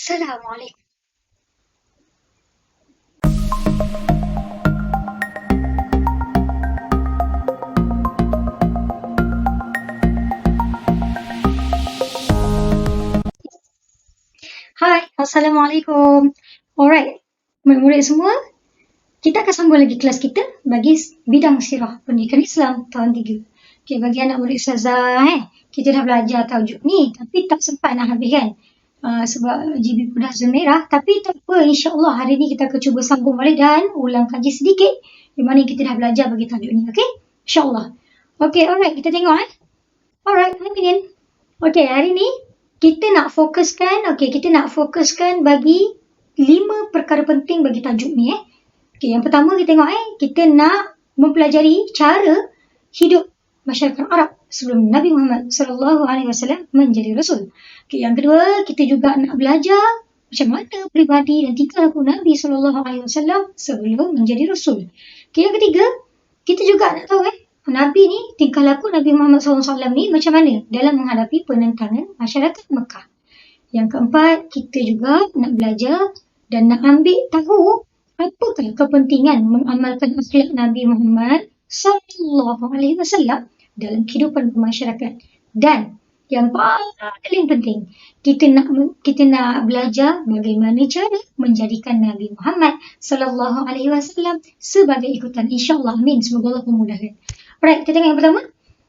Assalamualaikum. Hai, Assalamualaikum. Alright, murid-murid semua, kita akan sambung lagi kelas kita bagi bidang sirah pendidikan Islam tahun 3. Okay, bagi anak murid Ustazah, kita dah belajar tajuk ni tapi tak sempat nak habiskan. Sebab GB pun dah zoom merah, tapi tak apa, insyaAllah hari ni kita akan cuba sambung balik dan ulang kaji sedikit di mana kita dah belajar bagi tajuk ni, okay? InsyaAllah. Okay, alright, kita tengok Alright, I begin. Okay, hari ni kita nak fokuskan bagi 5 perkara penting bagi tajuk ni Okay, yang pertama kita tengok kita nak mempelajari cara hidup masyarakat Arab sebelum Nabi Muhammad sallallahu alaihi wasallam menjadi rasul. Okay, yang kedua kita juga nak belajar macam mana peribadi dan tingkah laku Nabi sallallahu alaihi wasallam sebelum menjadi rasul. Okay, yang ketiga kita juga nak tahu Nabi ni, tingkah laku Nabi Muhammad SAW ni macam mana dalam menghadapi penentangan masyarakat Mekah. Yang keempat, kita juga nak belajar dan nak ambil tahu apakah kepentingan mengamalkan akhlak Nabi Muhammad SAW dalam kehidupan masyarakat. Dan yang paling penting, kita nak belajar bagaimana cara menjadikan Nabi Muhammad SAW sebagai ikutan. InsyaAllah, amin. Semoga Allah memudahkan. Alright, kita tengok yang pertama.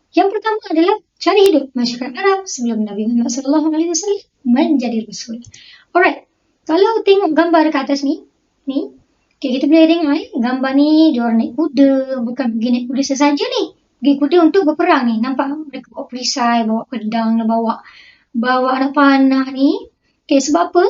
Yang pertama adalah cara hidup masyarakat Arab sebelum Nabi Muhammad SAW menjadi Rasul. Alright, kalau tengok gambar dekat atas ni, okay, kita boleh tengok gambar ni, diorang naik kuda, bukan pergi naik kuda sesaja ni. Pergi kuda untuk berperang ni. Nampak mereka bawa perisai, bawa pedang, dan bawa anak panah ni. Okay, sebab apa?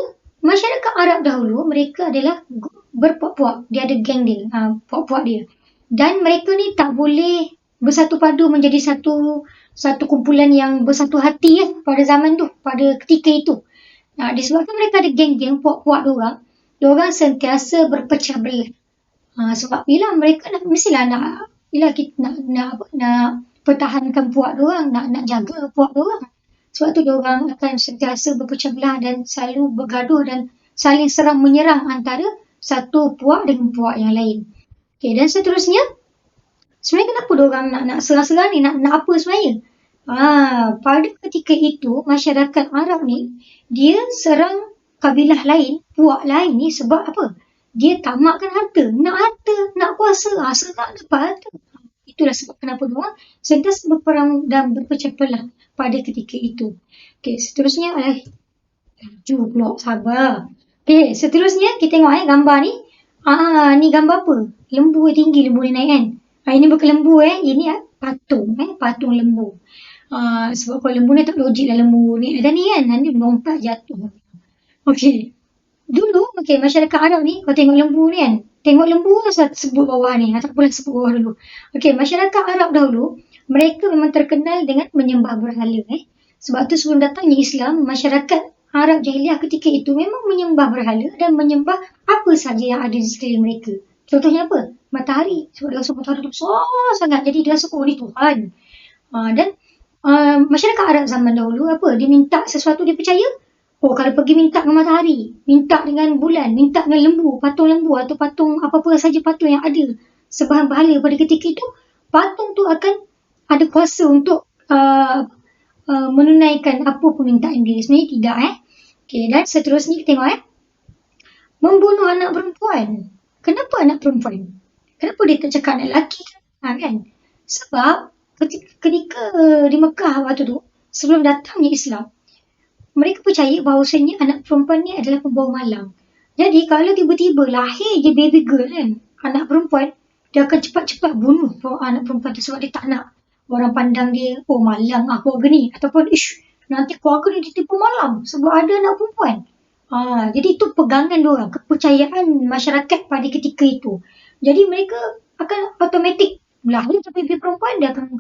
Masyarakat Arab dahulu, mereka adalah berpuak-puak. Dia ada geng dia, puak-puak dia. Dan mereka ni tak boleh bersatu padu menjadi satu kumpulan yang bersatu hati pada zaman tu, pada ketika itu. Disebabkan mereka ada geng-geng puak-puak diorang sentiasa berpecah belah. Sebab bila mereka mestilah nak pertahankan puak diorang, nak jaga puak diorang. Sebab tu diorang akan sentiasa berpecah belah dan selalu bergaduh dan saling serang menyerang antara satu puak dengan puak yang lain. Okay, dan seterusnya, sebenarnya kenapa diorang nak serang-serang ni, nak apa sebenarnya? Pada ketika itu, masyarakat Arab ni, dia serang kabilah lain, puak lain ni sebab apa? Dia tamakkan harta, nak kuasa, serang dapat harta. Itulah sebab kenapa diorang sentiasa berperang dan berpecah belah pada ketika itu. Okay, seterusnya, laju pula, sabar. Okay, seterusnya kita tengok gambar ni. Ni gambar apa? Lembu tinggi, lembu ni naik kan? Ini bukan lembu ini patung, patung lembu. Sebab kalau lembu ni tak logik lah lembu ni. Dan ni kan, nanti lompat jatuh. Okey. Dulu, masyarakat Arab ni, kau tengok lembu ni kan? Tengok lembu saya sebut bawah ni. Tak boleh sebut bawah dulu. Okey, masyarakat Arab dahulu, mereka memang terkenal dengan menyembah berhala. Sebab tu sebelum datangnya Islam, masyarakat Arab Jahiliah ketika itu memang menyembah berhala dan menyembah apa saja yang ada di sekeliling mereka. Contohnya apa? Matahari. Sebab dia rasa matahari tu besar sangat. Jadi dia rasa, ni Tuhan. Dan masyarakat Arab zaman dahulu, dia minta sesuatu dia percaya. Kalau pergi minta dengan matahari, minta dengan bulan, minta dengan lembu, patung lembu atau patung apa-apa saja patung yang ada sebahan berhala pada ketika itu, patung tu akan ada kuasa untuk menunaikan apa permintaan dia. Sebenarnya tidak Okay, dan seterusnya kita tengok membunuh anak perempuan. Kenapa anak perempuan? Kenapa dia tak cakap anak lelaki kan? Sebab ketika di Mekah waktu tu, sebelum datangnya Islam, mereka percaya bahawasanya anak perempuan ni adalah pembawa malang. Jadi kalau tiba-tiba lahir je baby girl kan, anak perempuan, dia akan cepat-cepat bunuh anak perempuan tu sebab dia tak nak orang pandang dia, malang keluarga ni. Ataupun, nanti keluarga ni ditipu malam sebab ada anak perempuan. Jadi itu pegangan diorang, kepercayaan masyarakat pada ketika itu. Jadi mereka akan automatik lahir baby perempuan, dia akan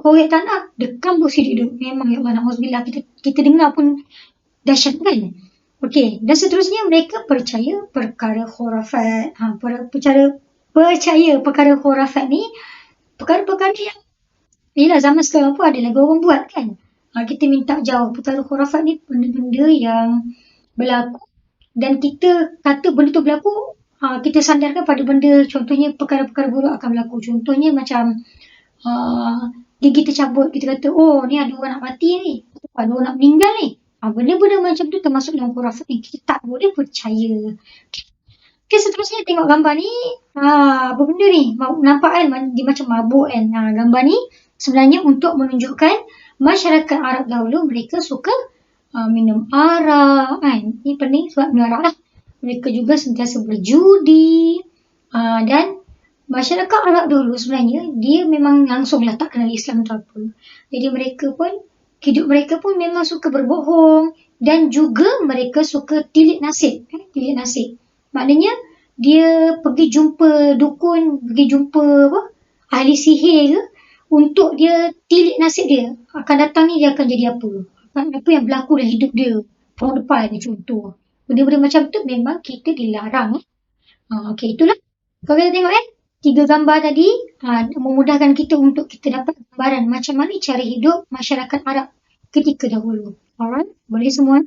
korek tanah, dekam bersih dia. Memang ya Allah, na'udzubillah, kita dengar pun dahsyat kan. Okey, dan seterusnya mereka percaya perkara khurafat. Percaya perkara khurafat ni, perkara-perkara yang yelah zaman sekarang pun ada lagi orang buat kan. Kita minta jauh perkara khurafat ni, benda-benda yang berlaku dan kita kata benda tu berlaku, kita sandarkan pada benda, contohnya perkara-perkara buruk akan berlaku. Contohnya macam gigi tercabut, kita kata oh ni ada orang nak mati ni, ada orang nak meninggal ni. Benda-benda macam tu termasuk dalam khurafat yang kita tak boleh percaya. Okay, seterusnya tengok gambar ni. Apa benda ni? Nampak kan dia macam mabuk kan. Gambar ni sebenarnya untuk menunjukkan masyarakat Arab dahulu mereka suka minum arak kan. Ni pening sebab minum arak lah. Mereka juga sentiasa berjudi. Dan masyarakat Arab dahulu sebenarnya dia memang langsunglah tak kenal Islam tu apa. Jadi hidup mereka pun memang suka berbohong dan juga mereka suka tilik nasib. Tilik nasib. Maknanya dia pergi jumpa dukun, pergi jumpa ahli sihir ke untuk dia tilik nasib dia. Akan datang ni dia akan jadi apa? Apa yang berlaku dalam hidup dia tahun depan ni contoh. Benda-benda macam tu memang kita dilarang. Okey, itulah. Kalau kita tengok 3 gambar tadi memudahkan kita untuk kita dapat gambaran macam mana cara hidup masyarakat Arab ketika dahulu. Alright, boleh semua?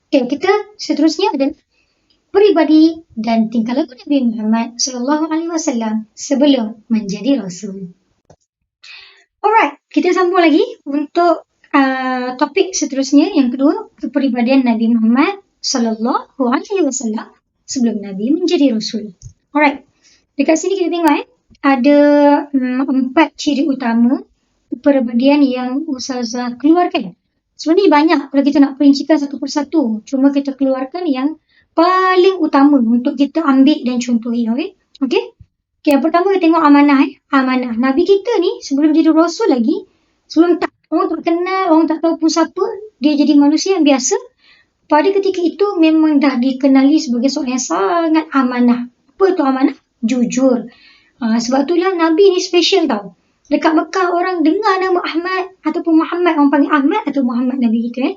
Okay, kita seterusnya ada peribadi dan tingkah laku Nabi Muhammad sallallahu alaihi wasallam sebelum menjadi rasul. Alright, kita sambung lagi untuk topik seterusnya yang kedua, kepribadian Nabi Muhammad sallallahu alaihi wasallam sebelum Nabi menjadi rasul. Alright. Dekat sini kita tengok ada 4 ciri utama kepribadian yang Ustazah keluarkan. Sebenarnya banyak kalau kita nak perincikan satu persatu. Cuma kita keluarkan yang paling utama untuk kita ambil dan contohi. Okay? Yang pertama kita tengok amanah. Amanah. Nabi kita ni sebelum jadi rasul lagi, sebelum orang tak kenal, orang tak tahu pun siapa, dia jadi manusia yang biasa. Pada ketika itu memang dah dikenali sebagai seorang yang sangat amanah. Apa itu amanah? Jujur. Sebab itulah Nabi ni special tau. Dekat Mekah orang dengar nama Ahmad ataupun Muhammad, orang panggil Ahmad atau Muhammad Nabi kita.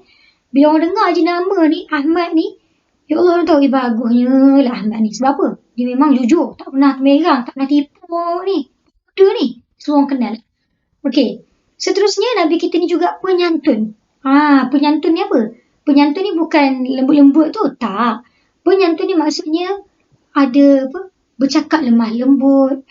Bila orang dengar je nama ni, Ahmad ni, ya Allah orang tahu bagusnya lah Ahmad ni. Sebab apa? Dia memang jujur. Tak pernah merang, tak pernah tipu ni. Dia ni. Semua orang kenal. Okey. Seterusnya Nabi kita ni juga penyantun. Penyantun ni apa? Penyantun ni bukan lembut-lembut tu. Tak. Penyantun ni maksudnya ada bercakap lemah lembut,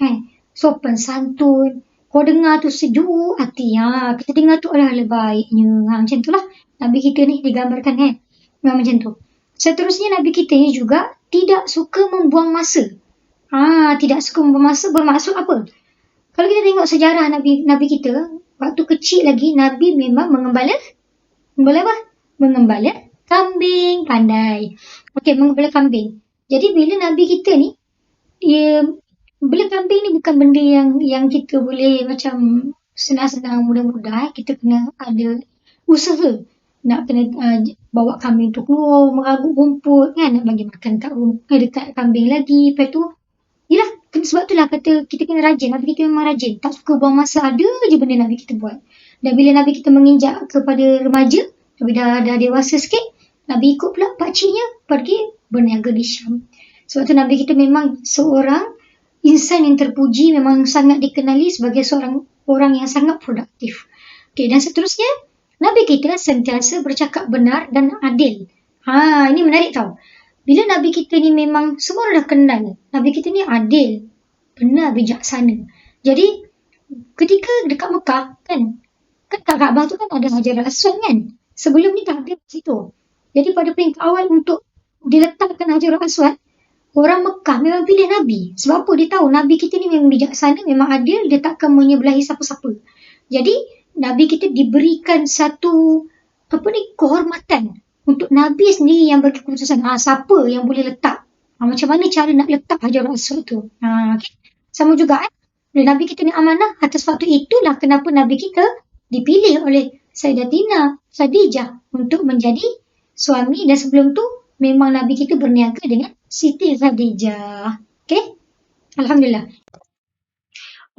sopan santun. Kau dengar tu sejuk hati. Kita dengar tu adalah baiknya. Macam tu lah. Nabi kita ni digambarkan memang macam tu. Seterusnya Nabi kita ni juga tidak suka membuang masa. Tidak suka membuang masa bermaksud apa? Kalau kita tengok sejarah Nabi kita, waktu kecil lagi Nabi memang mengembala apa? Mengembala kambing. Pandai. Okey, mengembala kambing. Jadi bila Nabi kita ni, dia bela kambing ni bukan benda yang kita boleh macam senang-senang mudah-mudah. Kita kena ada usaha. Nak kena bawa kambing tu keluar, meragut rumput kan, nak bagi makan dekat kambing lagi. Lepas tu, yelah, sebab tu lah kata kita kena rajin. Nabi kita memang rajin. Tak suka buang masa, ada je benda Nabi kita buat. Dan bila Nabi kita menginjak kepada remaja, Nabi dah dewasa sikit, Nabi ikut pula pakciknya pergi berniaga di Syam. Sebab tu Nabi kita memang seorang insan yang terpuji, memang sangat dikenali sebagai seorang orang yang sangat produktif. Okey, dan seterusnya Nabi kita sentiasa bercakap benar dan adil. Ini menarik tau. Bila Nabi kita ni memang semua dah kenal, Nabi kita ni adil, benar, bijaksana. Jadi ketika dekat Mekah kan kat Kaabah tu kan ada Hajar Aswad kan. Sebelum ni tak ada situ. Jadi pada peringkat awal untuk diletakkan Hajar Aswad, orang Mekah memang pilih Nabi. Sebab apa? Dia tahu Nabi kita ni memang bijaksana, memang adil, dia takkan menyebelahi siapa-siapa. Jadi, Nabi kita diberikan satu, kehormatan. Untuk Nabi sendiri yang bagi keputusan, siapa yang boleh letak. Macam mana cara nak letak Hajar Aswad tu. Okay. Sama juga bila Nabi kita ni amanah, atas waktu itulah kenapa Nabi kita dipilih oleh Sayyidatina Khadijah untuk menjadi suami, dan sebelum tu memang Nabi kita berniaga dengan Siti Khadijah. Okay? Alhamdulillah.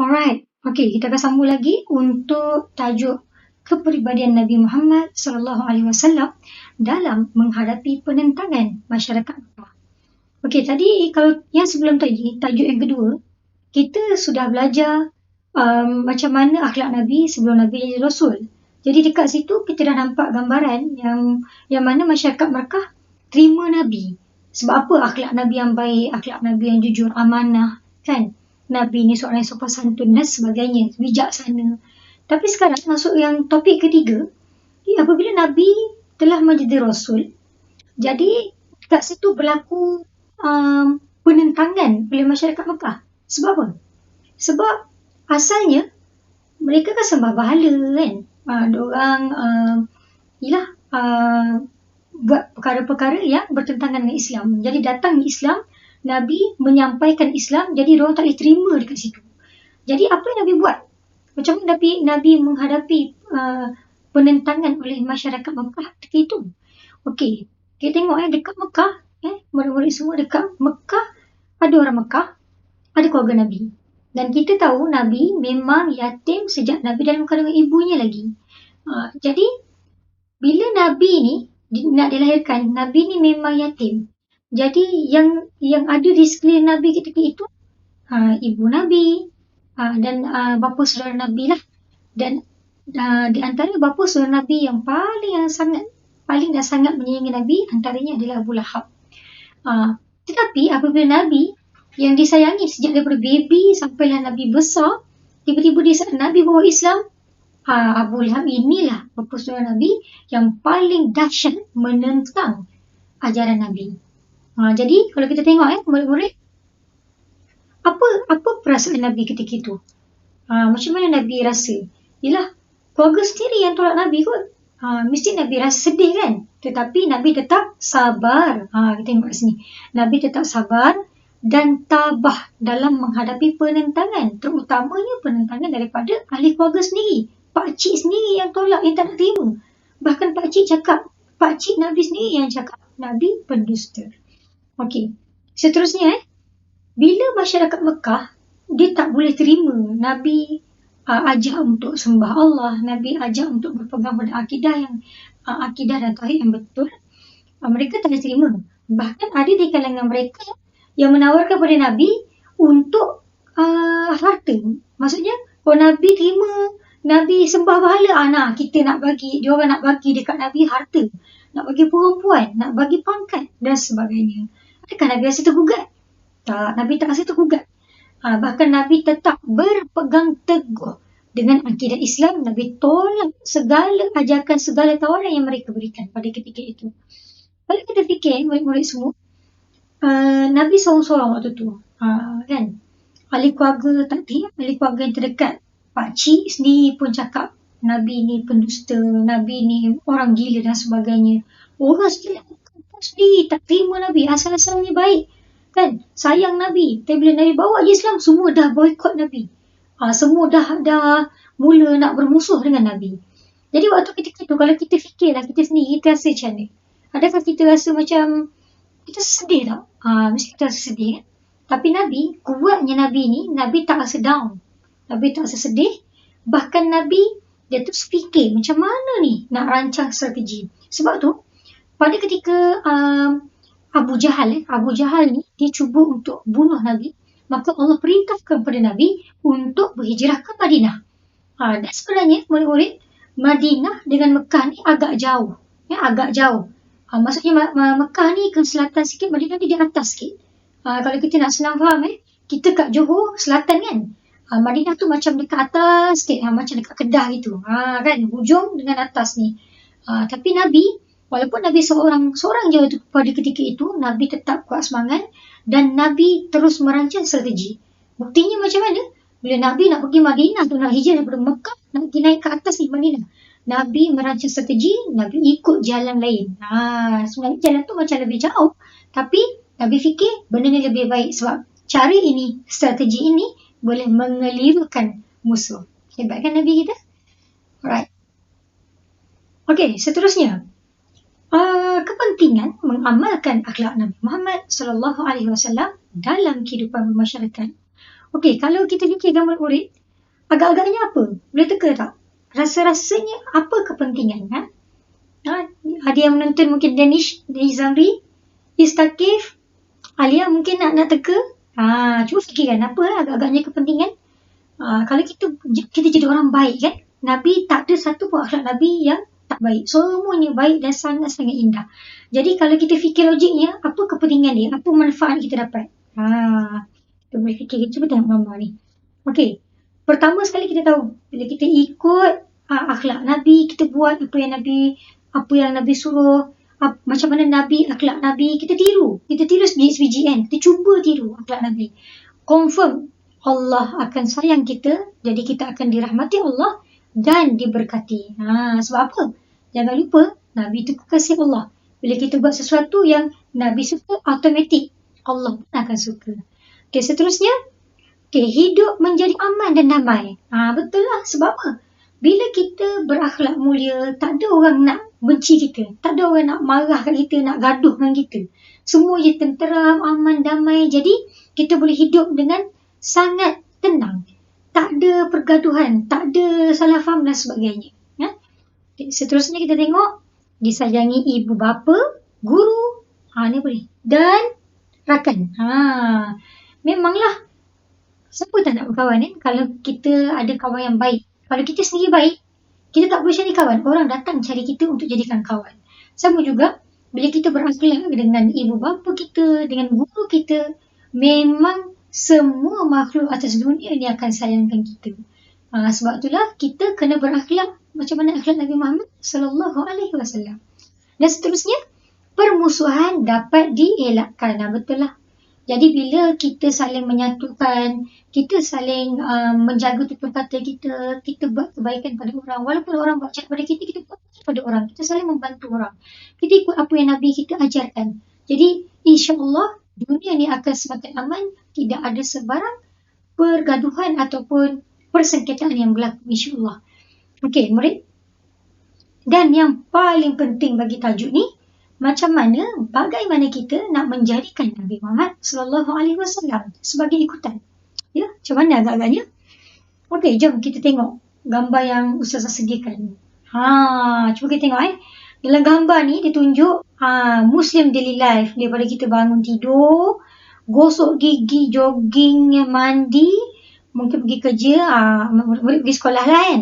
Alright. Okay, kita akan sambung lagi untuk tajuk kepribadian Nabi Muhammad SAW dalam menghadapi penentangan masyarakat Mekah. Okay, tadi kalau yang sebelum tadi, tajuk yang kedua, kita sudah belajar macam mana akhlak Nabi sebelum Nabi jadi Rasul. Jadi dekat situ kita dah nampak gambaran yang mana masyarakat Mekah terima Nabi. Sebab apa akhlak Nabi yang baik, akhlak Nabi yang jujur, amanah, kan? Nabi ni seorang yang sopan santun dan sebagainya, bijaksana. Tapi sekarang masuk yang topik ketiga, apabila Nabi telah menjadi Rasul, jadi kat situ berlaku penentangan oleh masyarakat Mekah. Sebab apa? Sebab asalnya mereka kan sembah bahala kan. Diorang buat perkara-perkara yang bertentangan dengan Islam. Jadi datang Islam, Nabi menyampaikan Islam, jadi diorang tak boleh terima dekat situ. Jadi apa yang Nabi buat? Macam mana Nabi menghadapi penentangan oleh masyarakat Mekah ketika itu? Okey, kita tengok dekat Mekah, murid-murid semua dekat Mekah, ada orang Mekah, ada keluarga Nabi. Dan kita tahu Nabi memang yatim sejak Nabi dalam kandungan ibunya lagi. Jadi, bila Nabi ni nak dilahirkan, Nabi ni memang yatim. Jadi, yang ada di sekeliling Nabi ketika itu, ibu Nabi dan bapa saudara Nabi lah. Dan di antara bapa saudara Nabi yang paling dan sangat menyayangi Nabi, antaranya adalah Abu Lahab. Tetapi apabila Nabi yang disayangi sejak daripada baby sampailah Nabi besar, tiba-tiba di saat Nabi bawa Islam, Abu Lahab inilah bapa saudara Nabi yang paling dahsyat menentang ajaran Nabi. Jadi kalau kita tengok murid-murid, apa perasaan Nabi ketika itu? Macam mana Nabi rasa? Yelah, keluarga sendiri yang tolak Nabi kot. Mesti Nabi rasa sedih kan? Tetapi Nabi tetap sabar. Kita tengok kat sini. Nabi tetap sabar dan tabah dalam menghadapi penentangan. Terutamanya penentangan daripada ahli keluarga sendiri. Pakcik sendiri yang tolak, yang tak nak terima. Bahkan pakcik Nabi sendiri yang cakap Nabi pendusta. Okey, seterusnya bila masyarakat Mekah, dia tak boleh terima Nabi ajak untuk sembah Allah, Nabi ajak untuk berpegang pada akidah dan tauhid yang betul, mereka tak boleh terima. Bahkan ada di kalangan mereka yang menawarkan kepada Nabi untuk harta. Maksudnya, kalau Nabi terima, Nabi sembah bahala, kita nak bagi, diorang nak bagi dekat Nabi harta, nak bagi perempuan, nak bagi pangkat dan sebagainya. Adakah Nabi rasa tergugat? Tak, Nabi tak rasa tergugat. Bahkan Nabi tetap berpegang teguh dengan akidah Islam. Nabi tolak segala ajakan, segala tawaran yang mereka berikan pada ketika itu. Kalau kita fikir, murid-murid semua, Nabi seorang-seorang waktu tu, kan? Ahli keluarga tak terima, ahli keluarga yang terdekat, pakcik sendiri pun cakap Nabi ni pendusta, Nabi ni orang gila dan sebagainya. Orang sendiri tak terima Nabi, asal-asalnya baik, kan? Sayang Nabi. Tapi bila Nabi bawa Islam, semua dah boykot Nabi. Semua dah mula nak bermusuh dengan Nabi. Jadi waktu ketika itu, kalau kita fikirlah kita sendiri, kita rasa macam mana? Adakah kita rasa macam kita sedih tak? Mesti kita rasa sedih kan? Tapi Nabi, kuatnya Nabi ni, Nabi tak rasa down. Nabi tak rasa sedih. Bahkan Nabi, dia terus fikir macam mana ni nak rancang strategi. Sebab tu, pada ketika Abu Jahal ni, dia cuba untuk bunuh Nabi, maka Allah perintahkan kepada Nabi untuk berhijrah ke Madinah. Dan sebenarnya, murid-murid, Madinah dengan Mekah ni agak jauh. Agak jauh. Maksudnya Mekah ni ke selatan sikit, Madinah ni di atas sikit. Kalau kita nak senang faham, kita kat Johor selatan kan. Madinah tu macam dekat atas sikit, macam dekat Kedah gitu. Kan, hujung dengan atas ni. Tapi Nabi, walaupun Nabi seorang je pada ketika itu, Nabi tetap kuat semangat dan Nabi terus merancang strategi. Buktinya macam mana? Bila Nabi nak pergi Madinah tu, nak hijrah daripada Mekah, nak pergi naik ke atas ni Madinah, Nabi merancang strategi, Nabi ikut jalan lain. Sebenarnya jalan tu macam lebih jauh, tapi Nabi fikir benda ni lebih baik sebab cara ini, strategi ini boleh mengelirukan musuh. Hebat kan Nabi kita? Alright. Okey, seterusnya. Kepentingan mengamalkan akhlak Nabi Muhammad SAW dalam kehidupan masyarakat. Okey, kalau kita fikirkan murid-murid, agak-agaknya apa? Boleh teka tak? Rasa-rasanya apa kepentingan? Ada yang menonton mungkin Danish Zamri, Istakif, Alia mungkin nak teka. Cuba fikirkan apa agak-agaknya kepentingan. Kalau kita jadi orang baik kan, Nabi tak ada satu pun akhlak Nabi yang tak sangat baik. Semuanya baik dan sangat-sangat indah. Jadi kalau kita fikir logiknya, apa kepentingan dia? Apa manfaat kita dapat? Kita boleh fikir. Cuba tengok gambar ni. Okey. Pertama sekali kita tahu, bila kita ikut akhlak Nabi, kita buat apa yang Nabi suruh, macam mana Nabi, akhlak Nabi, kita tiru. Kita tiru sebiji-sebiji kan. Kita cuba tiru akhlak Nabi. Confirm Allah akan sayang kita, jadi kita akan dirahmati Allah dan diberkati. Sebab apa? Jangan lupa, Nabi itu kekasih Allah. Bila kita buat sesuatu yang Nabi suka, automatik Allah pun akan suka. Okey, seterusnya, hidup menjadi aman dan damai. Betul lah. Sebab apa? Bila kita berakhlak mulia, tak ada orang nak benci kita. Tak ada orang nak marah kat kita, nak gaduh dengan kita. Semua je tenteram, aman, damai. Jadi, kita boleh hidup dengan sangat tenang. Tak ada pergaduhan, tak ada salah faham dan sebagainya. Seterusnya kita tengok, disayangi ibu bapa, guru, ni boleh. Dan rakan. Memanglah, siapa tak nak berkawan kalau kita ada kawan yang baik. Kalau kita sendiri baik, kita tak boleh cari kawan. Orang datang cari kita untuk jadikan kawan. Sama juga, bila kita berakhlak dengan ibu bapa kita, dengan guru kita, memang semua makhluk atas dunia ni akan sayangkan kita. Sebab itulah kita kena berakhlak macam mana akhlak Nabi Muhammad sallallahu alaihi wasallam. Dan seterusnya, permusuhan dapat dielakkan. Betul lah. Jadi bila kita saling menyatukan, kita saling menjaga tutur kata kita, kita buat kebaikan pada orang. Walaupun orang buat jahat pada kita, kita buat pada orang. Kita saling membantu orang. Kita ikut apa yang Nabi kita ajarkan. Jadi insya-Allah dunia ni akan semakin aman, tidak ada sebarang pergaduhan ataupun persengketaan yang berlaku, insya-Allah. Okey, murid. Dan yang paling penting bagi tajuk ni, bagaimana kita nak menjadikan Nabi Muhammad sallallahu alaihi wasallam sebagai ikutan. Ya, macam mana agak-agaknya? Okey, jom kita tengok gambar yang Ustazah sediakan. Cuba kita tengok Dalam gambar ni dia tunjuk Muslim daily life, daripada kita bangun tidur, gosok gigi, jogging, mandi, mungkin pergi kerja, pergi sekolah lah kan.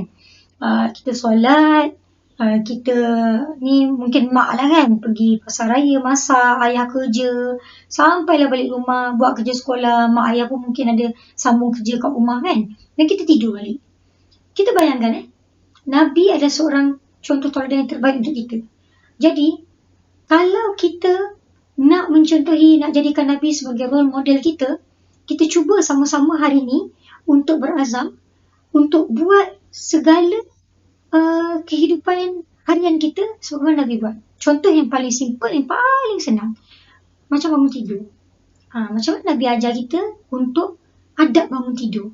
Kita solat, kita ni mungkin mak lah kan, pergi pasar raya, masak, ayah kerja, sampailah balik rumah, buat kerja sekolah, mak ayah pun mungkin ada sambung kerja kat rumah kan, dan kita tidur balik. Kita bayangkan Nabi adalah seorang contoh teladan yang terbaik untuk kita. Jadi, kalau kita nak mencontohi, nak jadikan Nabi sebagai role model kita, kita cuba sama-sama hari ni untuk berazam, untuk buat segala kehidupan harian kita sebagaimana Nabi buat. Contoh yang paling simple, yang paling senang. Macam bangun tidur. Macam mana Nabi ajar kita untuk adab bangun tidur.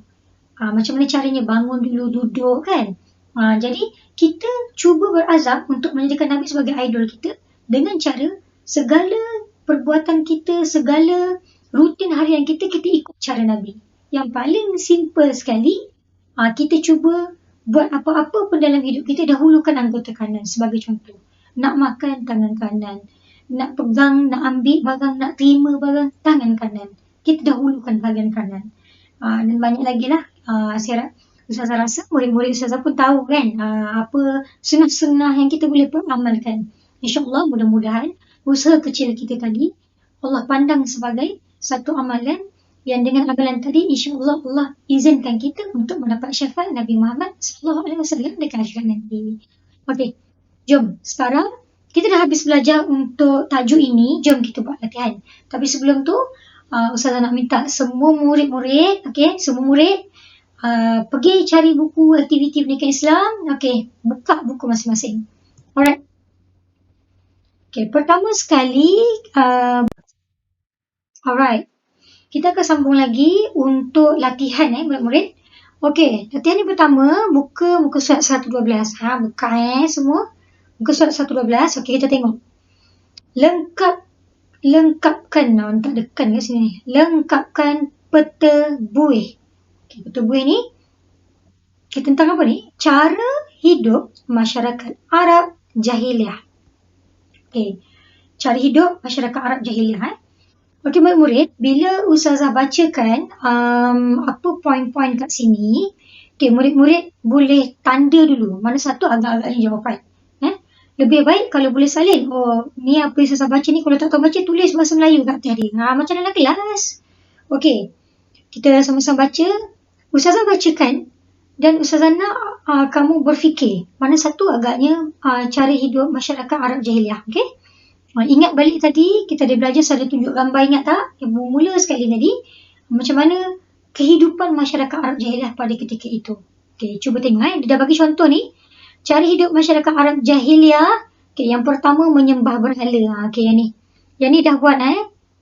Macam mana caranya bangun dulu, duduk kan. Jadi, kita cuba berazam untuk menjadikan Nabi sebagai idol kita dengan cara segala perbuatan kita, segala rutin harian kita, kita ikut cara Nabi. Yang paling simple sekali, kita cuba buat apa-apa pun dalam hidup kita, dahulukan anggota kanan sebagai contoh. Nak makan, tangan kanan. Nak pegang, nak ambil barang, nak terima barang, tangan kanan. Kita dahulukan bahagian kanan. Dan banyak lagi lah. Ustazah rasa murid-murid Ustazah pun tahu kan apa sunnah-sunnah yang kita boleh amalkan. InsyaAllah mudah-mudahan usaha kecil kita tadi Allah pandang sebagai satu amalan yang dengan amalan tadi insya-Allah Allah izinkan kita untuk mendapat syafaat Nabi Muhammad sallallahu alaihi wasallam dekat akhirat nanti. Okey. Jom sekarang kita dah habis belajar untuk tajuk ini, jom kita buat latihan. Tapi sebelum tu Ustazah nak minta semua murid-murid, semua murid pergi cari buku aktiviti pendidikan Islam. Buka buku masing-masing. Alright. Pertama sekali alright. Kita akan sambung lagi untuk latihan murid-murid. Latihan yang pertama, buka muka surat 112. Buka semua. Muka surat 112. Kita tengok. Lengkapkan, tak ada kan kat sini. Lengkapkan peta buih. Peta buih ni, tentang apa ni? Cara hidup masyarakat Arab Jahiliyah. Cara hidup masyarakat Arab Jahiliyah. Murid-murid, bila Ustazah bacakan apa poin-poin kat sini, murid-murid boleh tanda dulu mana satu agak-agaknya jawapan. Lebih baik kalau boleh salin. Oh, ni apa yang saya baca ni, kalau tak tahu baca, tulis bahasa Melayu kat atas dia. Macam dalam kelas. Okey, kita sama-sama baca. Ustazah bacakan dan Ustazah nak kamu berfikir mana satu agaknya cara hidup masyarakat Arab Jahiliah. Okey? Ingat balik tadi, kita ada belajar, saya ada tunjuk gambar, ingat tak? Yang bermula sekali tadi, macam mana kehidupan masyarakat Arab Jahiliah pada ketika itu. Okey, cuba tengok. Dia dah bagi contoh ni. Cara hidup masyarakat Arab Jahiliah. Okay, yang pertama menyembah berhala. Okay, yang ni. Yang ni dah buat.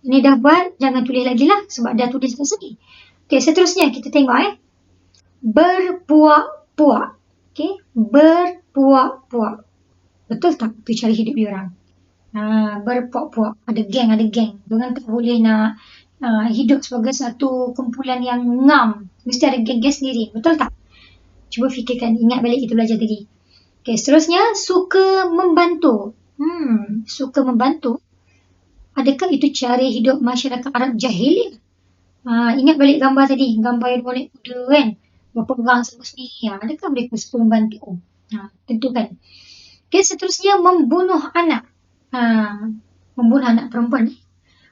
Ini dah buat. Jangan tulis lagi lah. Sebab dah tulis kat sini. Okay, seterusnya kita tengok. Berpuak-puak. Okay, berpuak-puak. Betul tak? Itu cara hidup diorang. Berpuak-puak. Ada geng. Diorang tak boleh nak hidup sebagai satu kumpulan yang ngam. Mesti ada geng-geng sendiri. Betul tak? Cuba fikirkan. Ingat balik kita belajar tadi. Okay, seterusnya, suka membantu. Suka membantu. Adakah itu cara hidup masyarakat Arab Jahiliah? Ingat balik gambar tadi. Gambar yang boleh kuda kan. Berpegang sama sendiri. Adakah mereka suka membantu? Tentu kan. Okay, seterusnya, membunuh anak. Membunuh anak perempuan.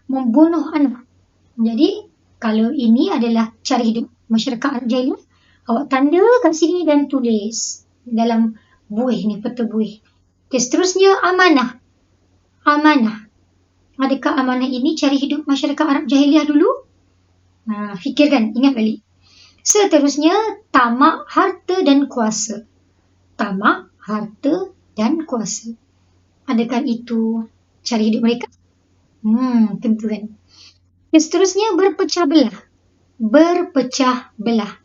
Membunuh anak. Jadi, kalau ini adalah cara hidup masyarakat Arab Jahiliah, awak tanda kat sini dan tulis dalam buih ni, peta buih. Okay, seterusnya amanah. Amanah. Adakah amanah ini cara hidup masyarakat Arab Jahiliah dulu? Fikirkan, ingat balik. Seterusnya, tamak harta dan kuasa. Tamak harta dan kuasa. Adakah itu cara hidup mereka? Tentu kan. Okay, seterusnya, berpecah belah. Berpecah belah.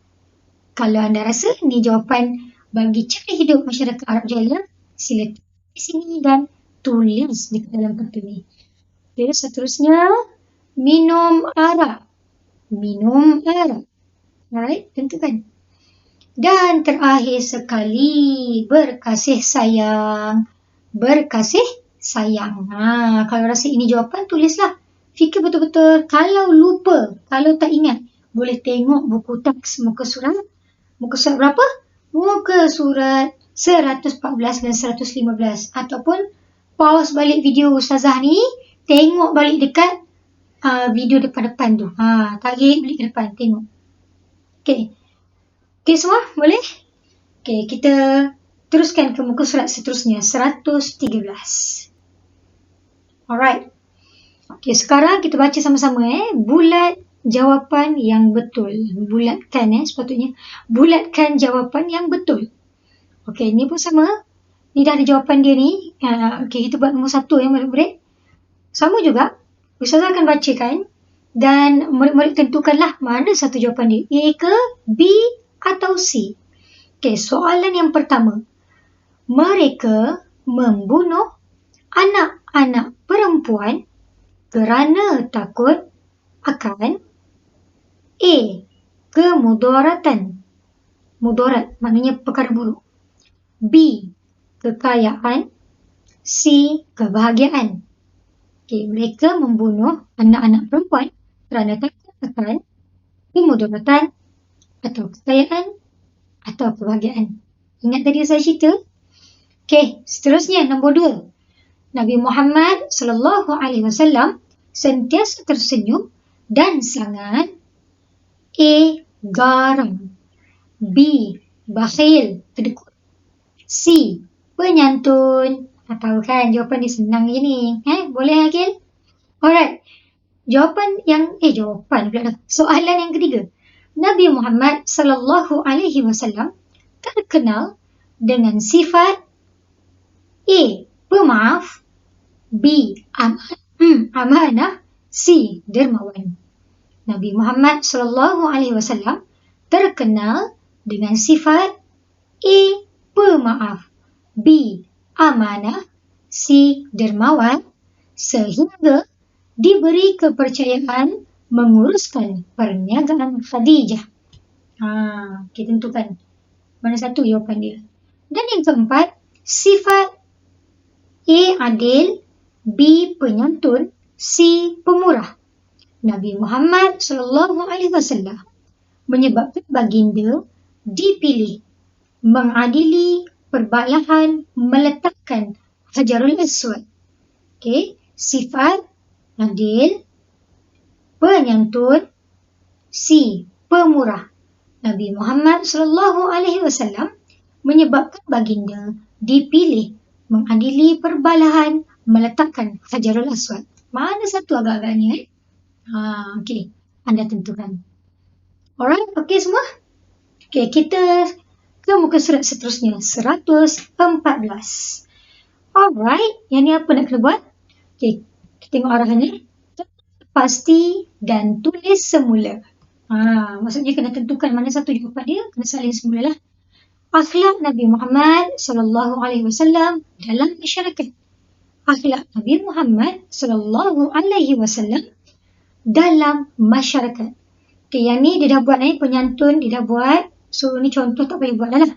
Kalau anda rasa ni jawapan bagi cara hidup masyarakat Arab Jahiliah, sila tulis di sini dan tulis di dalam peta ni. Okay, seterusnya, minum arak. Minum arak. Alright, tentu kan. Dan terakhir sekali, berkasih sayang. Berkasih sayang. Kalau rasa ini jawapan, tulislah. Fikir betul-betul. Kalau lupa, kalau tak ingat, boleh tengok buku teks muka surat. Muka surat berapa? Muka surat 114 dan 115. Ataupun pause balik video Ustazah ni, tengok balik dekat video depan-depan tu. Tarik balik ke depan, tengok. Okay. Okay semua, boleh? Okay, kita teruskan ke muka surat seterusnya, 113. Alright. Okay, sekarang kita baca sama-sama. Bulat jawapan yang betul. Bulatkan sepatutnya. Bulatkan jawapan yang betul. Okey, ni pun sama. Ni dah ada jawapan dia ni. Okey, kita buat nombor 1 murid-murid. Sama juga. Ustazah akan bacakan. Dan murid-murid tentukanlah mana satu jawapan dia. A ke B atau C. Okey, soalan yang pertama. Mereka membunuh anak-anak perempuan kerana takut akan A. Kemudaratan. Mudarat maknanya perkara buruk. B. Kekayaan. C. Kebahagiaan. Okay, mereka membunuh anak-anak perempuan kerana takut akan kemudaratan atau kekayaan atau kebahagiaan. Ingat tadi saya cerita? Okay, seterusnya nombor 2. Nabi Muhammad SAW sentiasa tersenyum dan sangat A. Garang. B. Bakhil, kedekut. C. Penyantun. Tahu kan jawapan dia senang je ni. Boleh Akil? Alright. Soalan yang ketiga. Nabi Muhammad SAW terkenal dengan sifat A. Pemaaf. B. Amanah. C. Dermawan. Nabi Muhammad SAW terkenal dengan sifat A. Pemaaf. B. Amanah. C. Dermawan. Sehingga diberi kepercayaan menguruskan perniagaan Khadijah. Kita tentukan mana satu jawapan dia. Dan yang keempat, sifat A. Adil. B. Penyantun. C. Pemurah. Nabi Muhammad SAW menyebabkan baginda dipilih mengadili perbalahan, meletakkan Hajarul Aswad. Okey, sifat adil, penyantun, C. pemurah. Nabi Muhammad SAW menyebabkan baginda dipilih mengadili perbalahan meletakkan Hajarul Aswad. Mana satu agak-agaknya? Okey, anda tentukan. Alright, okey semua? Okey, kita ke muka surat seterusnya, 114. Alright, yang ni apa nak kena buat? Okey, kita tengok arahannya. Pasti dan tulis semula. Maksudnya kena tentukan mana satu jawapan dia, kena salin semula lah. Akhlak Nabi Muhammad SAW dalam masyarakat. Akhlak Nabi Muhammad SAW dalam masyarakat. Okay, yang ni dia dah buat penyantun, dia dah buat. So, ni contoh tak payah buat dah lah.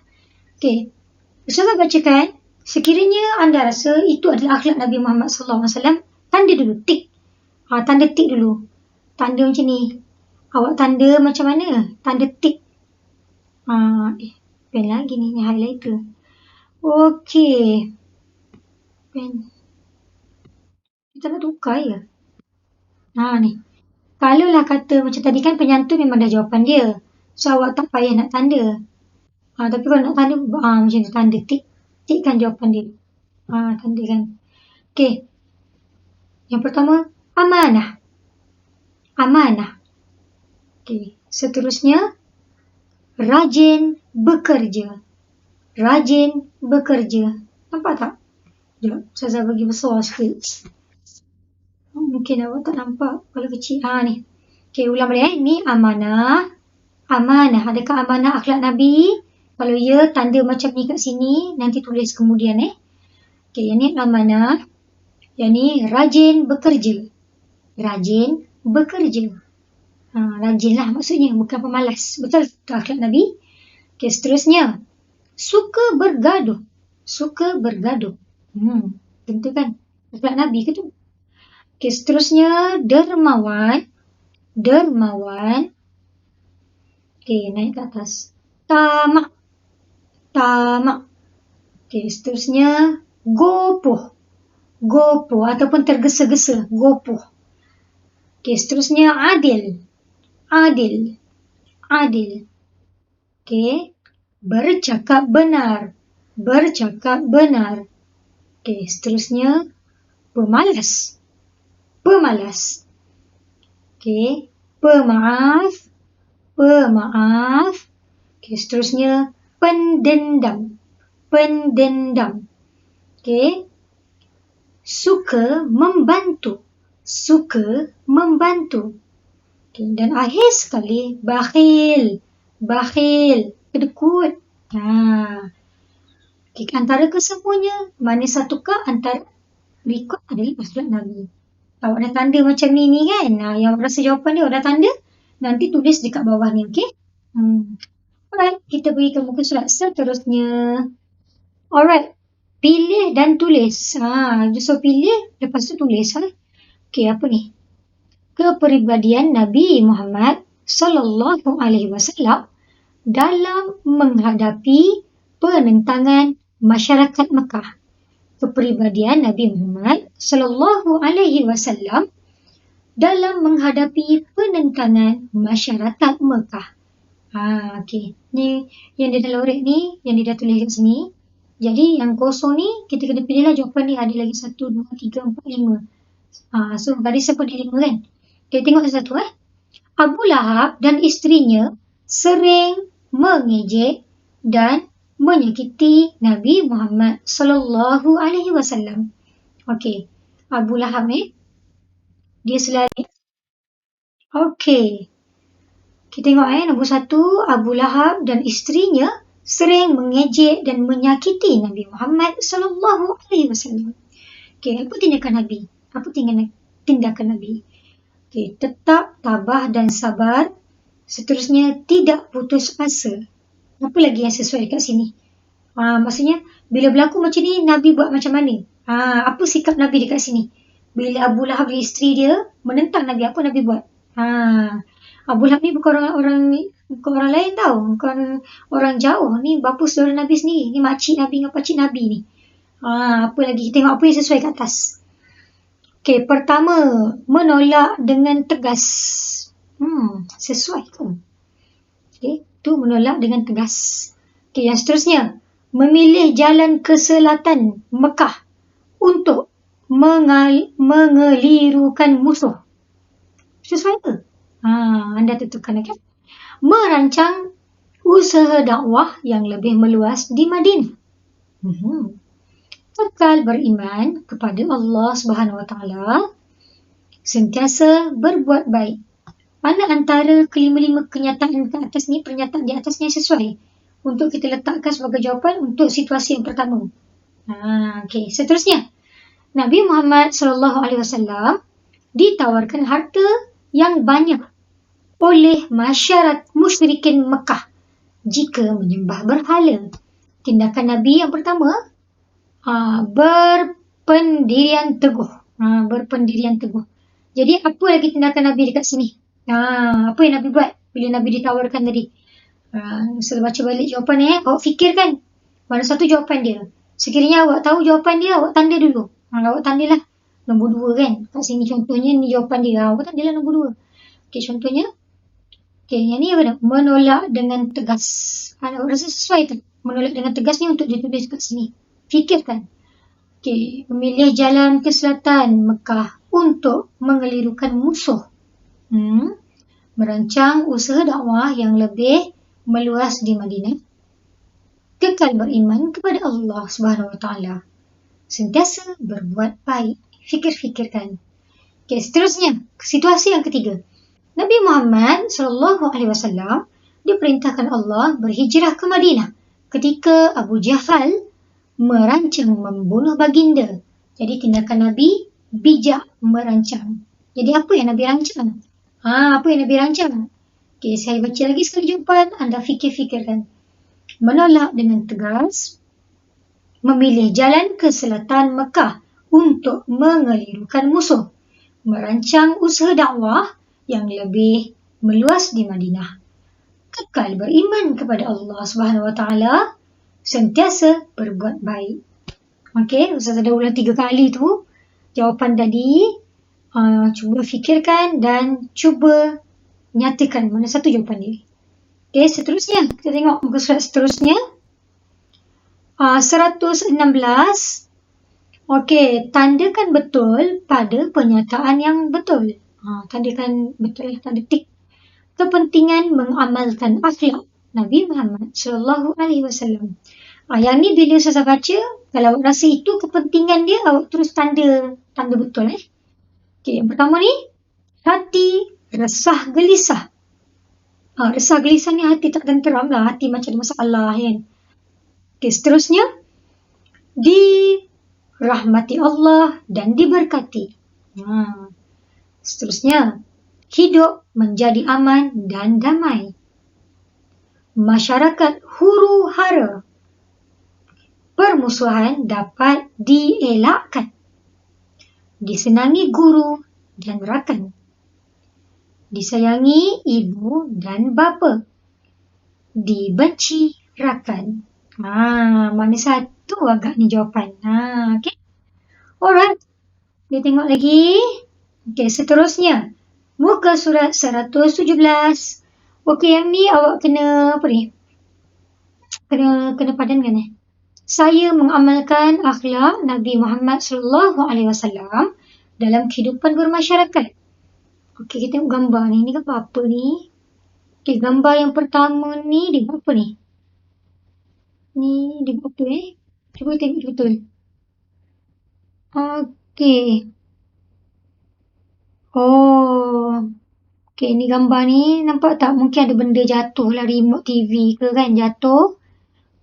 Okay, Ustazah bacakan. Sekiranya anda rasa itu adalah akhlak Nabi Muhammad SAW, tanda dulu, tik. Tanda tik dulu. Tanda macam ni. Awak tanda macam mana? Tanda tik. Pen lagi ni highlighter. Okey. Pen. Kita nak tukar ya? Ni. Kalau lah kata macam tadi kan penyantun memang dah jawapan dia. So awak tak payah nak tanda. Tapi kalau nak tanda, macam tu tanda tik. Tik kan jawapan dia. Tanda kan. Okey. Yang pertama, amanah. Amanah. Okey. Seterusnya, rajin bekerja. Rajin bekerja. Nampak tak? Sekejap, saya bagi besar sikit. Mungkin awak tak nampak kalau kecil. Ni. Okey, ulang balik Ni amanah. Amanah. Adakah amanah akhlak Nabi? Kalau ya, tanda macam ni kat sini. Nanti tulis kemudian Okey, yang ni amanah. Yang ni rajin bekerja. Rajin bekerja. Rajin lah maksudnya. Bukan pemalas. Betul tak akhlak Nabi? Okey, seterusnya. Suka bergaduh. Suka bergaduh. Tentu kan. Akhlak Nabi ke tu? Okey, seterusnya. Dermawan. Dermawan. Okey, naik ke atas. Tamak. Tamak. Okey, seterusnya. Gopoh. Gopoh ataupun tergesa-gesa. Gopoh. Okey, seterusnya. Adil. Adil. Adil. Okey. Bercakap benar. Bercakap benar. Okey, seterusnya. Pemalas. Pemalas. Okey. Pemaaf. Pemaaf. Okey, seterusnya. Pendendam. Pendendam. Okey. Suka membantu. Suka membantu. Okay. Dan akhir sekali, bakhil. Bakhil. Kedekut. Okay. Antara kesemuanya, mana satukah antara berikut adalah akhlak Nabi. Awak dah tanda macam ni kan. Yang rasa jawapan dia, awak dah tanda. Nanti tulis dekat bawah ni, okay? Alright, kita pergi ke muka surat seterusnya. Alright, pilih dan tulis. So pilih, lepas tu tulis. Okay, apa ni? Kepribadian Nabi Muhammad SAW dalam menghadapi penentangan masyarakat Mekah. Kepribadian Nabi Muhammad SAW dalam menghadapi penentangan masyarakat Mekah. Okey. Ni yang dia dah lorek ni, yang dia dah tulis kat sini. Jadi yang kosong ni, kita kena pilihlah jawapan ni. Ada lagi 1, 2, 3, 4, 5. So, garis apa dia 5 kan? Okay, tengok satu Abu Lahab dan isterinya sering mengejek dan menyakiti Nabi Muhammad SAW. Okey, Abu Lahab ni dia selalu. Okey, kita tengok nombor 1, Abu Lahab dan isterinya sering mengejek dan menyakiti Nabi Muhammad SAW. Okey, apa tindakan Nabi? Apa tindakan Nabi? Okay, tetap tabah dan sabar. Seterusnya, tidak putus asa. Apa lagi yang sesuai kat sini? Maksudnya, bila berlaku macam ni, Nabi buat macam mana? Apa sikap Nabi dekat sini? Bila Abu Lahab dan isteri dia menentang Nabi, apa Nabi buat? Abu Lahab ni bukan orang lain tau. Bukan orang jauh. Ni bapa saudara Nabi sendiri. Ni makcik Nabi dengan pakcik Nabi ni. Apa lagi? Tengok apa yang sesuai kat atas. Okey, pertama, menolak dengan tegas. Sesuai ke? Okey, tu menolak dengan tegas. Okey, yang seterusnya, memilih jalan ke selatan Mekah untuk mengelirukan musuh. Sesuai ke? Anda tentukan, okey. Merancang usaha dakwah yang lebih meluas di Madinah. Kekal beriman kepada Allah Subhanahu Wa Taala, sentiasa berbuat baik. Mana antara kelima-lima kenyataan ke atas ni, pernyataan di atasnya sesuai untuk kita letakkan sebagai jawapan untuk situasi yang pertama. Okey, seterusnya. Nabi Muhammad SAW ditawarkan harta yang banyak oleh masyarakat musyrikin Mekah jika menyembah berhala. Tindakan Nabi yang pertama, berpendirian teguh. Berpendirian teguh. Jadi apa lagi tindakan Nabi dekat sini? Apa yang Nabi buat bila Nabi ditawarkan tadi? Saya baca balik jawapan ni. Awak fikirkan mana satu jawapan dia. Sekiranya awak tahu jawapan dia, awak tanda dulu. Awak tandalah nombor 2 kan. Kat sini contohnya ni jawapan dia. Awak tandalah nombor 2. Okey, contohnya. Okey, yang ni apa dah? Menolak dengan tegas. Awak rasa sesuai tak? Menolak dengan tegas ni untuk ditulis kat sini. Fikirkan. Okey, memilih jalan ke selatan Mekah untuk mengelirukan musuh. Merancang usaha dakwah yang lebih meluas di Madinah. Kekal beriman kepada Allah Subhanahu Wa Taala. Sentiasa berbuat baik. Fikirkan. Okey, seterusnya, situasi yang ketiga. Nabi Muhammad SAW diperintahkan Allah berhijrah ke Madinah ketika Abu Jahal merancang membunuh baginda. Jadi tindakan Nabi bijak merancang. Jadi apa yang Nabi rancang? Apa yang Nabi rancang? Okey, saya baca lagi sekali jawapan. Anda fikirkan. Menolak dengan tegas, memilih jalan ke selatan Mekah untuk mengelirukan musuh, merancang usaha dakwah yang lebih meluas di Madinah, kekal beriman kepada Allah Subhanahu Wa Taala, sentiasa berbuat baik. Okey, Ustaz ada ulang 3 kali tu jawapan tadi. Cuba fikirkan dan cuba nyatakan mana satu jawapan dia. Okey, seterusnya kita tengok muka surat seterusnya. 116. Okey, tandakan betul pada pernyataan yang betul. Tandakan betul, tanda tik. Kepentingan mengamalkan akhlak Nabi Muhammad SAW. Yang ni bila saya baca, kalau awak rasa itu kepentingan dia, awak terus tanda betul. Okey, yang pertama ni, hati resah gelisah. Resah gelisah ni hati tak tenteram lah, hati macam ada masalah kan. Okey, seterusnya, dirahmati Allah dan diberkati. Seterusnya, hidup menjadi aman dan damai. Masyarakat huru hara. Permusuhan dapat dielakkan. Disenangi guru dan rakan. Disayangi ibu dan bapa. Dibenci rakan. Mana satu agak ni jawapan. Okey. Alright. Kita tengok lagi. Okey, seterusnya. Muka surat 117. Okey, yang ni awak kena apa ni? Kena padankan Saya mengamalkan akhlak Nabi Muhammad SAW dalam kehidupan bermasyarakat. Okey, kita tengok gambar ni. Ni gambar apa ni? Okey, gambar yang pertama ni dia buat apa ni? Ni dia buat apa Cuba tengok betul. Okey. Okey, ni gambar ni nampak tak? Mungkin ada benda jatuh lah, remote TV ke kan jatuh.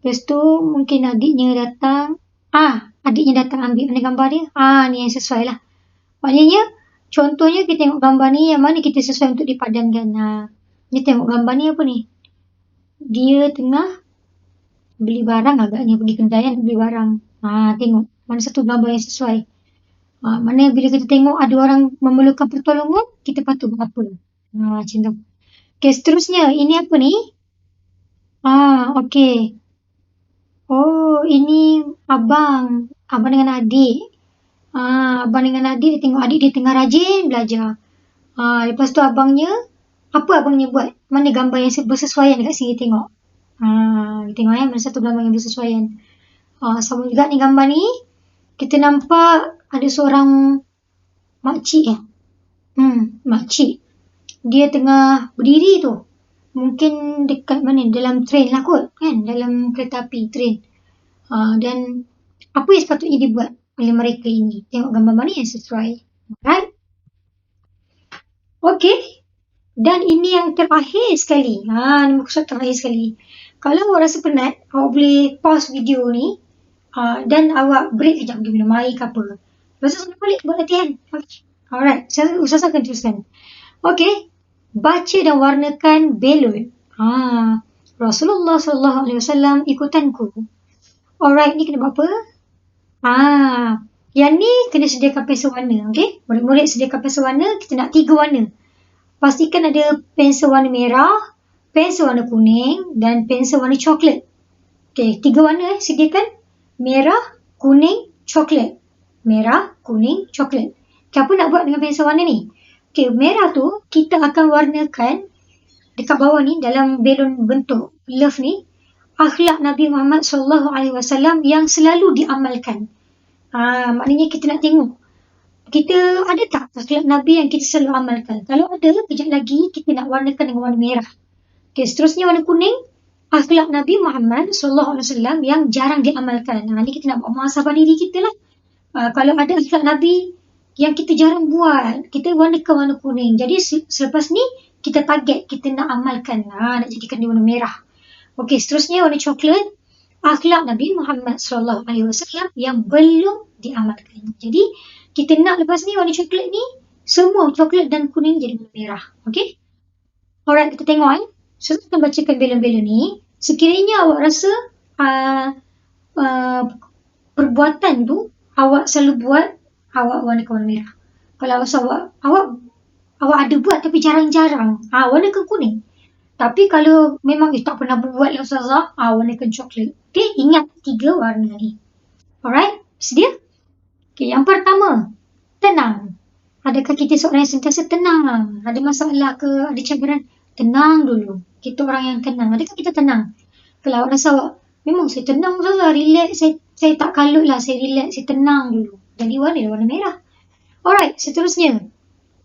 Lepas tu mungkin adiknya datang. Adiknya datang ambil mana gambar dia. Ni yang sesuai lah. Maknanya, contohnya kita tengok gambar ni yang mana kita sesuai untuk dipadankan. Ni tengok gambar ni apa ni? Dia tengah beli barang agaknya, pergi kedai kan beli barang. Tengok mana satu gambar yang sesuai. Mana bila kita tengok ada orang memerlukan pertolongan, kita patut buat apa. Macam tu. Okey, seterusnya. Ini apa ni? Okey. Ini abang abang dengan adik. Abang dengan adik, dia tengok adik dia tengah rajin belajar. Lepas tu apa abangnya buat? Mana gambar yang bersesuaian dekat sini tengok. Tengok mana satu gambar yang bersesuaian. Sama juga ni gambar ni. Kita nampak ada seorang makcik makcik. Dia tengah berdiri tu. Mungkin dekat mana? Dalam train lah kot kan? Dalam kereta api, train. Dan apa yang sepatutnya dibuat oleh mereka ini? Tengok gambar mana yang sesuai. Alright? Okay. Dan ini yang terakhir sekali. Ni muka surat terakhir sekali. Kalau awak rasa penat, awak boleh pause video ni. Dan awak break kejap pergi minum air ke apa. Lepas tu balik buat latihan. Okay. Alright. Ustazah akan teruskan. Okay. Baca dan warnakan belon. Rasulullah SAW ikutanku. Alright. Ni kena buat apa? Yang ni kena sediakan pensel warna. Okay. Murid-murid sediakan pensel warna. Kita nak 3 warna. Pastikan ada pensel warna merah, pensel warna kuning dan pensel warna coklat. Okay. 3 warna sediakan. Merah, kuning, coklat. Merah, kuning, coklat. Okay, apa nak buat dengan pensel warna ni? Okay, merah tu kita akan warnakan dekat bawah ni dalam belon bentuk love ni. Akhlak Nabi Muhammad SAW yang selalu diamalkan. Maknanya kita nak tengok. Kita ada tak akhlak Nabi yang kita selalu amalkan? Kalau ada, kejap lagi kita nak warnakan dengan warna merah. Okay, seterusnya warna kuning. Akhlak Nabi Muhammad SAW yang jarang diamalkan. Ni kita nak buat muhasabah diri kita lah. Kalau ada akhlak Nabi yang kita jarang buat, kita warnakan warna kuning. Jadi selepas ni, kita target, kita nak amalkan. Nak jadikan dia warna merah. Okey, seterusnya warna coklat. Akhlak Nabi Muhammad SAW yang belum diamalkan. Jadi, kita nak lepas ni warna coklat ni, semua coklat dan kuning jadi warna merah. Okey? Alright, kita tengok. Saya akan bacakan belon-belon ni. Sekiranya awak rasa perbuatan tu awak selalu buat, awak warnakan warna merah. Kalau awak ada buat tapi jarang-jarang, warnakan kuning. Tapi kalau memang tak pernah buat lah Ustazah, warnakan coklat. Okay, ingat 3 warna ni. Alright, sedia? Okay, yang pertama, tenang. Adakah kita seorang yang sentiasa tenang? Ada masalah ke? Ada cabaran? Tenang dulu. Kita orang yang tenang. Adakah kita tenang? Kalau awak rasa awak, memang saya tenang Ustazah, relax. Saya tak kalut lah, saya relax, saya tenang dulu. Jadi warna merah. Alright, seterusnya.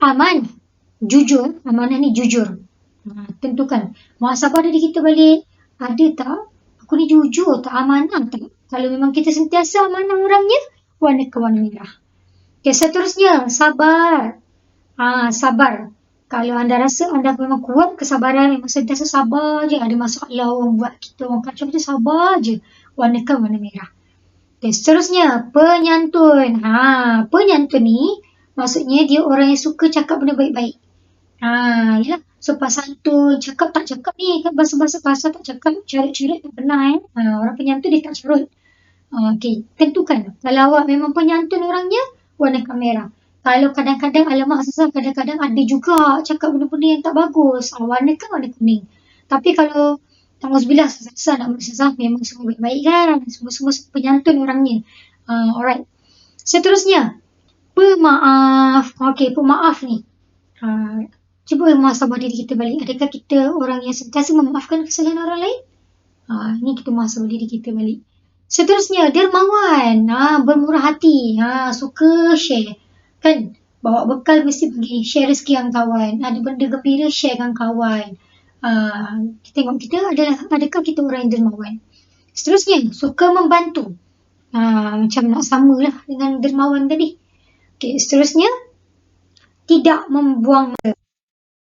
Aman. Jujur. Amanah ni jujur. Tentukan. Muhasabah diri kita balik. Ada tak? Aku ni jujur tak? Amanah tak? Kalau memang kita sentiasa amanah orangnya, warnakan warna merah. Okay, seterusnya. Sabar. Sabar. Kalau anda rasa anda memang kuat kesabaran, memang sentiasa sabar je. Ada masalah orang buat kita, orang kacau kita, sabar je. Warnakan warna merah. Okay, seterusnya, penyantun. Penyantun ni, maksudnya dia orang yang suka cakap benda baik-baik. Yalah, sopan santun, cakap tak cakap ni, kan bahasa-bahasa kasar tak cakap, carut-carut tak pernah orang penyantun dia tak carut. Okay, tentukan. Kalau awak memang penyantun orangnya, warnakan merah. Kalau kadang-kadang, alamak Ustazah, kadang-kadang ada juga cakap benda-benda yang tak bagus, warnakan warna kuning. Tapi kalau Alhamdulillah, Ustazah nak Ustazah memang semua baik-baik kan, semua penyantun orangnya. Alright. Seterusnya, pemaaf. Okay, pemaaf ni. Cuba muhasabah diri kita balik. Adakah kita orang yang sentiasa memaafkan kesalahan orang lain? Ni kita muhasabah diri kita balik. Seterusnya, dermawan. Bermurah hati. Suka share. Kan, bawa bekal mesti pergi share rezeki dengan kawan. Ada benda gembira, share dengan kawan. Kita tengok kita adakah kita orang yang dermawan. Seterusnya, suka membantu. Macam nak samalah dengan dermawan tadi. Okay, seterusnya, tidak membuang masa.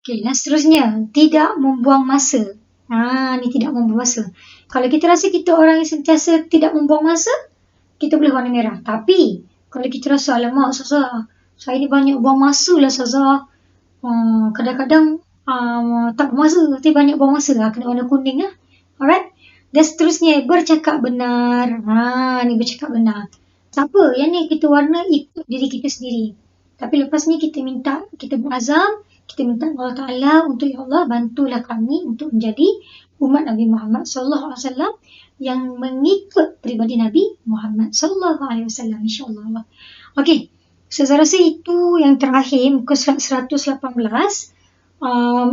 Okay, dan seterusnya, tidak membuang masa. Ni tidak membuang masa. Kalau kita rasa kita orang yang sentiasa tidak membuang masa, kita boleh warna merah. Tapi, kalau kita rasa, alamak Ustazah, saya ni banyak buang masa lah Ustazah. Kadang-kadang tak bermasa, tapi banyak buang masa lah. Kena warna kuning lah. Alright. Dan seterusnya, bercakap benar. Ni bercakap benar. Tak apa, yang ni kita warna ikut diri kita sendiri. Tapi lepas ni kita berazam, kita minta Allah Ta'ala untuk, ya Allah, bantulah kami untuk menjadi umat Nabi Muhammad SAW yang mengikut peribadi Nabi Muhammad sallallahu alaihi wasallam, insya-Allah. Okey. Ustazah rasa itu yang terakhir, muka surat 118.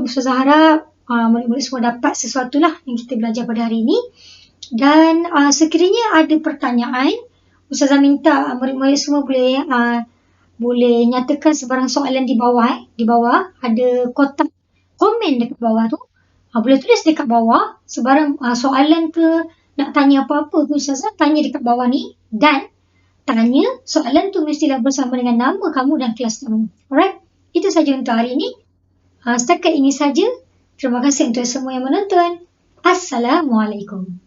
Ustazah harap murid-murid semua dapat sesuatu lah yang kita belajar pada hari ini. Dan sekiranya ada pertanyaan, Ustazah minta murid-murid semua boleh nyatakan sebarang soalan di bawah. Di bawah ada kotak komen dekat bawah tu. Boleh tulis dekat bawah sebarang soalan ke, nak tanya apa-apa ke Ustazah, tanya dekat bawah ni. Dan tanya soalan tu mestilah bersama dengan nama kamu dan kelas kamu. Alright? Itu saja untuk hari ini. Setakat ini saja. Terima kasih untuk semua yang menonton. Assalamualaikum.